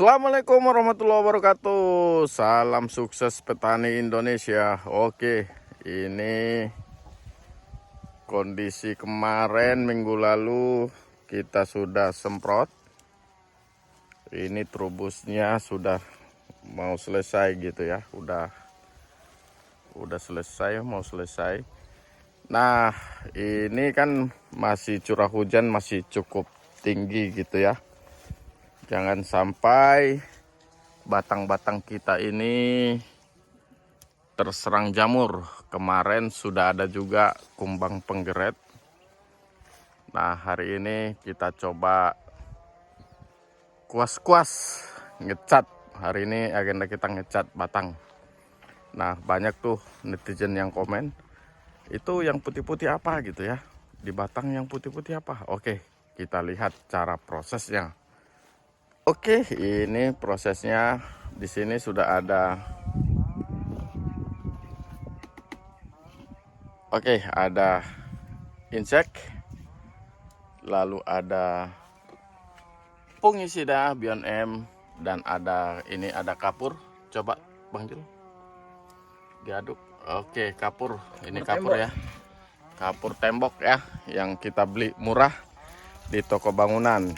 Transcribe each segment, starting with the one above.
Assalamualaikum warahmatullahi wabarakatuh. Salam sukses petani Indonesia. Oke, ini kondisi kemarin minggu lalu kita sudah semprot. Ini trubusnya sudah mau selesai gitu ya. Udah selesai, mau selesai. Nah, ini kan masih curah hujan masih cukup tinggi gitu ya. Jangan sampai batang-batang kita ini terserang jamur. Kemarin sudah ada juga kumbang penggeret. Nah, hari ini kita coba kuas-kuas ngecat. Hari ini agenda kita ngecat batang. Nah, banyak tuh netizen yang komen, itu yang putih-putih apa gitu ya, di batang yang putih-putih apa. Oke, kita lihat cara prosesnya. Oke, ini prosesnya. Di sini sudah ada. Oke, ada insek, lalu ada fungisida Bion M, dan ada kapur. Coba Bang Jul diaduk. Oke, kapur. Ini kapur ya. Kapur tembok ya, yang kita beli murah di toko bangunan.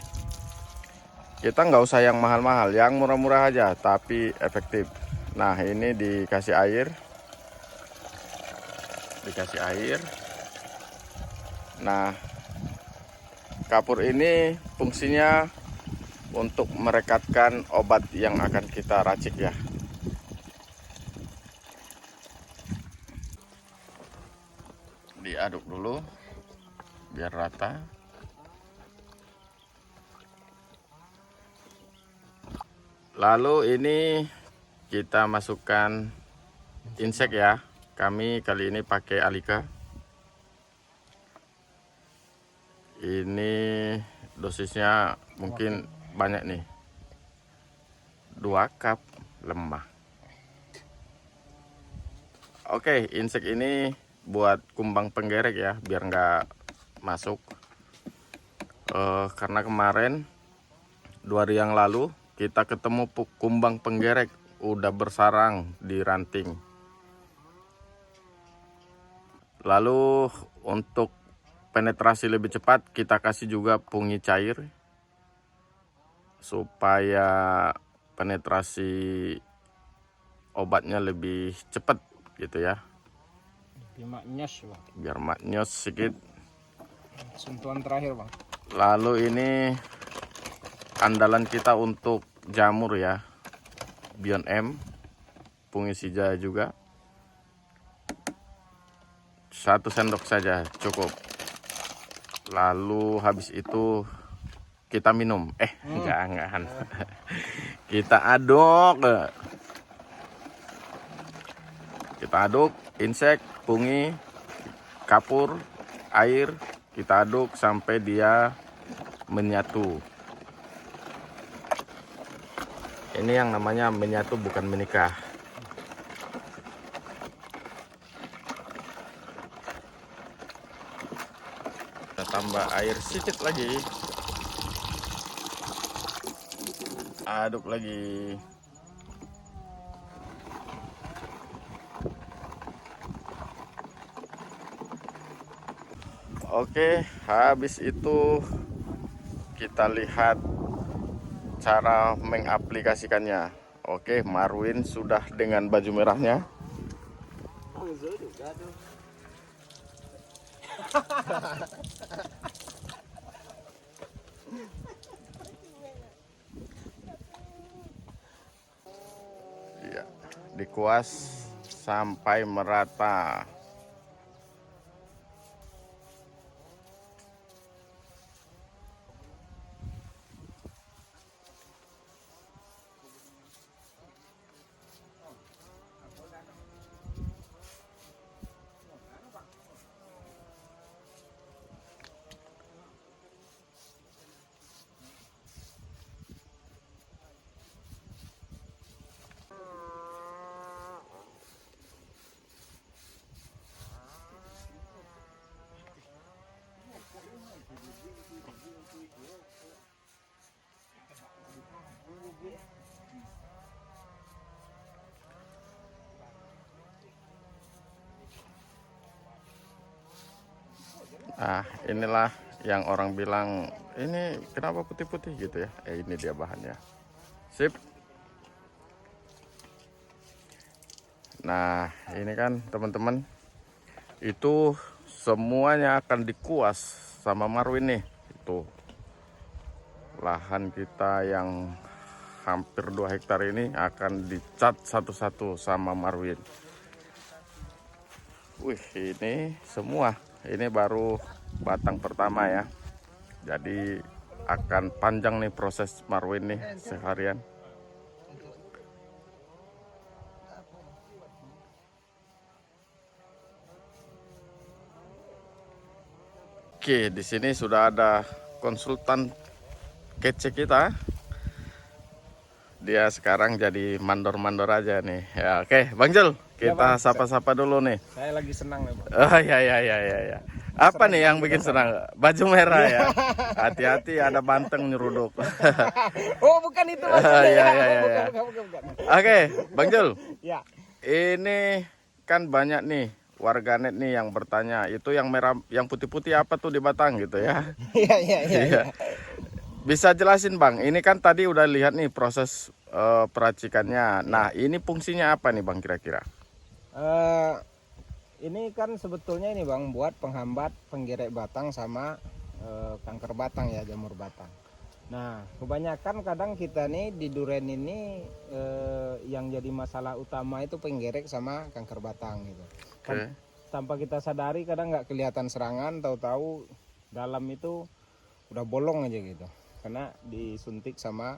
Kita nggak usah yang mahal-mahal, yang murah-murah aja tapi efektif. Nah, ini dikasih air. Nah, kapur ini fungsinya untuk merekatkan obat yang akan kita racik ya. Diaduk dulu biar rata. Lalu ini kita masukkan insek ya. Kami kali ini pakai Alika. Ini dosisnya mungkin banyak nih. 2 cup lemah. Oke, insek ini buat kumbang penggerek ya, biar nggak masuk. Karena kemarin 2 hari yang lalu kita ketemu kumbang penggerek udah bersarang di ranting. Lalu untuk penetrasi lebih cepat, kita kasih juga pungi cair supaya penetrasi obatnya lebih cepat gitu ya. Biar maknyos sedikit. Sentuhan terakhir Bang. Lalu ini andalan kita untuk jamur ya, Bion M, fungisida juga. 1 sendok saja cukup. Lalu habis itu kita minum. Jangan. Kita aduk. Insek, fungi, kapur, air. Kita aduk sampai dia menyatu. Ini yang namanya menyatu, bukan menikah. Kita tambah air sedikit lagi. Aduk lagi. Oke, habis itu kita lihat cara mengaplikasikannya. Oke, Marwin sudah dengan baju merahnya. Ya, dikuas sampai merata. Nah, inilah yang orang bilang ini kenapa putih-putih gitu ya. Ini dia bahannya. Sip. Nah, ini kan teman-teman, itu semuanya akan dikuas sama Marwin nih. Itu lahan kita yang hampir 2 hektar ini akan dicat satu-satu sama Marwin. Wih, ini semua. Ini baru batang pertama ya. Jadi akan panjang nih proses Marwin nih seharian. Oke, di sini sudah ada konsultan kece kita. Dia sekarang jadi mandor-mandor aja nih. Ya, oke, Bang Jul, kita sapa-sapa dulu nih. Saya lagi senang nih, Bang. Oh ya. Apa nih yang bikin senang? Baju merah ya. Hati-hati ada banteng nyeruduk. Oh, bukan itu maksudnya. Ya. Bukan. Oke, Bang Jul. Ya. Ini kan banyak nih warganet nih yang bertanya, itu yang merah, yang putih-putih apa tuh di batang gitu ya. Iya. Bisa jelasin Bang, ini kan tadi udah lihat nih proses peracikannya. Nah, ini fungsinya apa nih Bang kira-kira? Ini kan sebetulnya ini Bang buat penghambat penggerek batang sama kanker batang ya, jamur batang. Nah, kebanyakan kadang kita nih di duren ini yang jadi masalah utama itu penggerek sama kanker batang gitu. Oke. Tanpa kita sadari kadang nggak kelihatan serangan, tahu-tahu dalam itu udah bolong aja gitu. Karena disuntik sama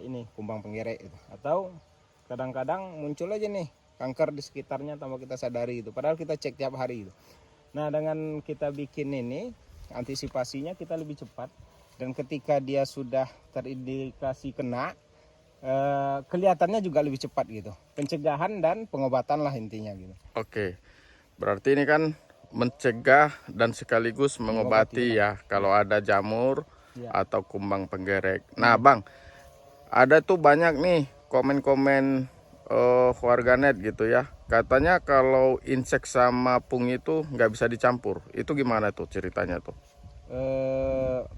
ini kumbang penggerek gitu. Atau kadang-kadang muncul aja nih kanker di sekitarnya tanpa kita sadari itu. Padahal kita cek tiap hari itu. Nah, dengan kita bikin ini antisipasinya kita lebih cepat. Dan ketika dia sudah terindikasi kena, kelihatannya juga lebih cepat gitu. Pencegahan dan pengobatan lah intinya gitu. Oke, berarti ini kan mencegah dan sekaligus mengobati ya kalau ada jamur atau kumbang penggerek. Nah Bang, ada tuh banyak nih komen-komen warganet gitu ya. Katanya kalau insek sama fungi itu nggak bisa dicampur. Itu gimana tuh ceritanya tuh?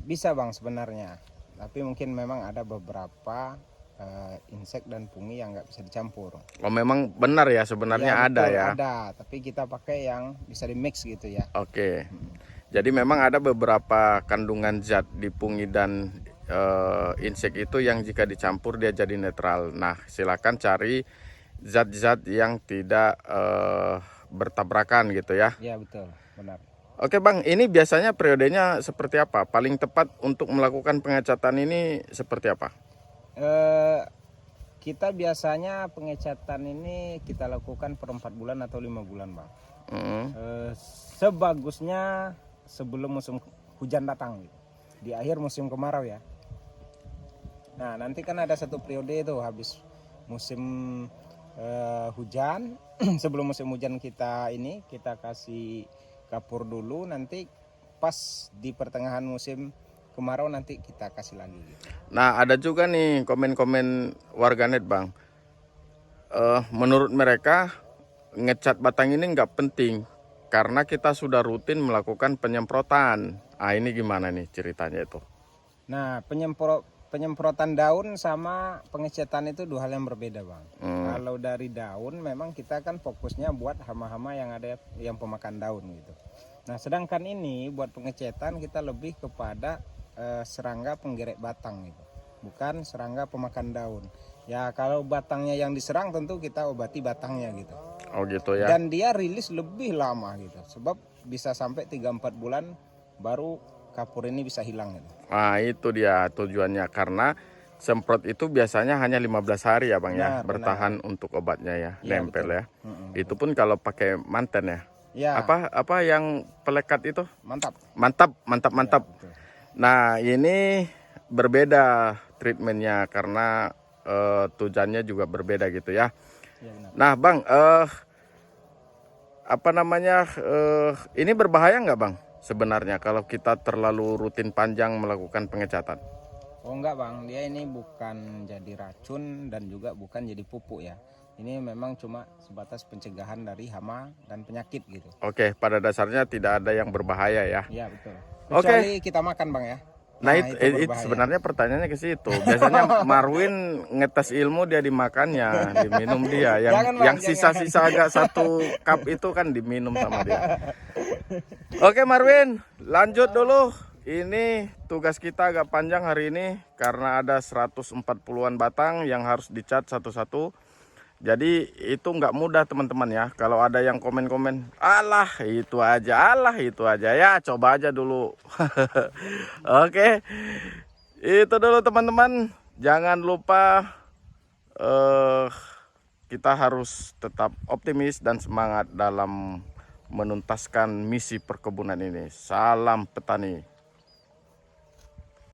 Bisa Bang sebenarnya, tapi mungkin memang ada beberapa insek dan fungi yang nggak bisa dicampur. Oh memang benar ya sebenarnya ada betul, ya. Ada, tapi kita pakai yang bisa di mix gitu ya. Oke, jadi memang ada beberapa kandungan zat di fungi dan insek itu yang jika dicampur dia jadi netral. Nah silakan cari zat-zat yang tidak bertabrakan gitu ya. Iya betul, benar. Oke Bang, ini biasanya periodenya seperti apa? Paling tepat untuk melakukan pengecatan ini seperti apa? Kita biasanya pengecatan ini kita lakukan per 4 bulan atau 5 bulan Bang. Sebagusnya sebelum musim hujan datang gitu. Di akhir musim kemarau ya. Nah nanti kan ada satu periode itu habis musim hujan. Sebelum musim hujan kita kasih kapur dulu, nanti pas di pertengahan musim kemarau nanti kita kasih lagi gitu. Nah ada juga nih komen-komen warganet Bang, menurut mereka ngecat batang ini nggak penting karena kita sudah rutin melakukan penyemprotan. Ah ini gimana nih ceritanya itu? Nah penyemprotan daun sama pengecatan itu dua hal yang berbeda Bang. Kalau dari daun memang kita kan fokusnya buat hama-hama yang ada yang pemakan daun gitu. Nah sedangkan ini buat pengecatan kita lebih kepada serangga penggerek batang gitu, bukan serangga pemakan daun. Ya kalau batangnya yang diserang tentu kita obati batangnya gitu. Oh gitu ya. Dan dia rilis lebih lama gitu, sebab bisa sampai 3-4 bulan baru kapur ini bisa hilang gitu. Nah itu dia tujuannya, karena semprot itu biasanya hanya 15 hari ya Bang ya, bertahan untuk obatnya ya, nempel ya. Itu pun kalau pakai manten ya. Ya. Apa yang pelekat itu? Mantap. Mantap. Ya, nah ini berbeda treatmentnya karena tujuannya juga berbeda gitu ya. Ya benar. Nah Bang, ini berbahaya nggak Bang sebenarnya kalau kita terlalu rutin panjang melakukan pengecatan? Oh enggak Bang, dia ini bukan jadi racun dan juga bukan jadi pupuk ya. Ini memang cuma sebatas pencegahan dari hama dan penyakit gitu. Oke, pada dasarnya tidak ada yang berbahaya ya. Iya betul. Oke. Kecuali kita makan Bang ya. Nah, itu berbahaya. sebenarnya pertanyaannya ke situ. Biasanya Marwin ngetes ilmu dia dimakannya, diminum dia. Jangan, Bang, Yang sisa-sisa agak 1 cup itu kan diminum sama dia. Oke Marwin, lanjut dulu. Ini tugas kita agak panjang hari ini karena ada 140-an batang yang harus dicat satu-satu. Jadi itu nggak mudah teman-teman ya. Kalau ada yang komen-komen, alah itu aja ya, coba aja dulu. Oke, itu dulu teman-teman. Jangan lupa kita harus tetap optimis dan semangat dalam menuntaskan misi perkebunan ini. Salam petani.